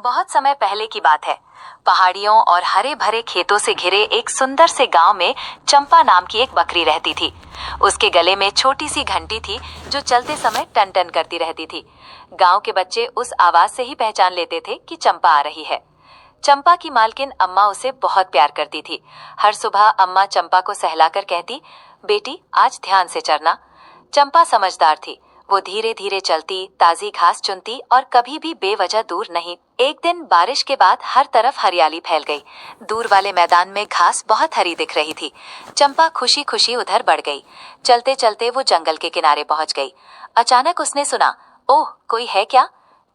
बहुत समय पहले की बात है। पहाड़ियों और हरे भरे खेतों से घिरे एक सुंदर से गांव में चंपा नाम की एक बकरी रहती थी। उसके गले में छोटी सी घंटी थी जो चलते समय टन टन करती रहती थी। गांव के बच्चे उस आवाज से ही पहचान लेते थे कि चंपा आ रही है। चंपा की मालकिन अम्मा उसे बहुत प्यार करती थी। हर सुबह अम्मा चंपा को सहलाकर कहती, बेटी आज ध्यान से चरना। चंपा समझदार थी। वो धीरे धीरे चलती, ताजी घास चुनती और कभी भी बेवजह दूर नहीं। एक दिन बारिश के बाद हर तरफ हरियाली फैल गई। दूर वाले मैदान में घास बहुत हरी दिख रही थी। चंपा खुशी खुशी उधर बढ़ गई। चलते चलते वो जंगल के किनारे पहुंच गई। अचानक उसने सुना, ओह कोई है क्या?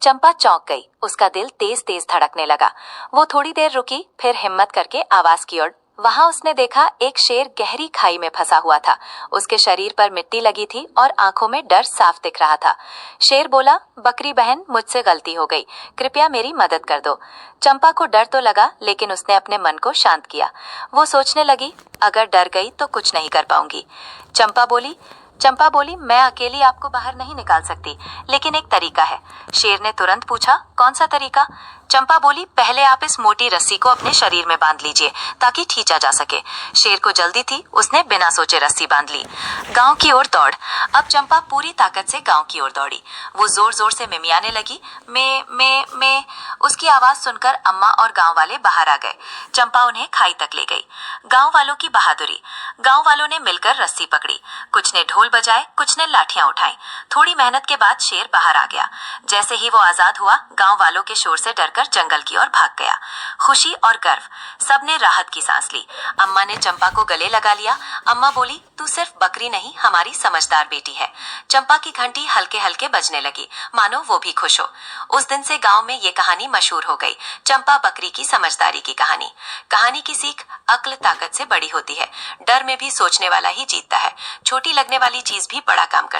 चंपा चौंक गई। उसका दिल तेज तेज धड़कने लगा। वो थोड़ी देर रुकी, फिर हिम्मत करके आवाज की ओर। वहां उसने देखा एक शेर गहरी खाई में फंसा हुआ था। उसके शरीर पर मिट्टी लगी थी और आंखों में डर साफ दिख रहा था। शेर बोला, बकरी बहन मुझसे गलती हो गई, कृपया मेरी मदद कर दो। चंपा को डर तो लगा, लेकिन उसने अपने मन को शांत किया। वो सोचने लगी, अगर डर गई तो कुछ नहीं कर पाऊंगी। चंपा बोली, मैं अकेली आपको बाहर नहीं निकाल सकती, लेकिन एक तरीका है। शेर ने तुरंत पूछा, कौन सा तरीका? चंपा बोली, पहले आप इस मोटी रस्सी को अपने शरीर में बांध लीजिए ताकि खींचा जा सके। शेर को जल्दी थी, उसने बिना सोचे रस्सी बांध ली। गांव की ओर दौड़। अब चंपा पूरी ताकत से गांव की ओर दौड़ी। वो जोर जोर से मिमियाने लगी, मैं। उसकी आवाज सुनकर अम्मा और गांव वाले बाहर आ गए। चंपा उन्हें खाई तक ले गई। गांव वालों की बहादुरी। गांव वालों ने मिलकर रस्सी पकड़ी। कुछ ने ढोल बजाए, कुछ ने लाठियां उठाई। थोड़ी मेहनत के बाद शेर बाहर आ गया। जैसे ही वो आजाद हुआ, गांव वालों के शोर से डरकर जंगल की ओर भाग गया। खुशी और गर्व, सबने राहत की सांस ली। अम्मा ने चंपा को गले लगा लिया। अम्मा बोली, तू सिर्फ बकरी नहीं, हमारी समझदार बेटी है। चंपा की घंटी हल्के हल्के बजने लगी, मानो वो भी खुश हो। उस दिन से गांव में ये कहानी मशहूर हो गई, चंपा बकरी की समझदारी की कहानी। कहानी की सीख, अक्ल ताकत से बड़ी होती है। डर में भी सोचने वाला ही जीतता है। छोटी लगने वाली चीज भी बड़ा काम कर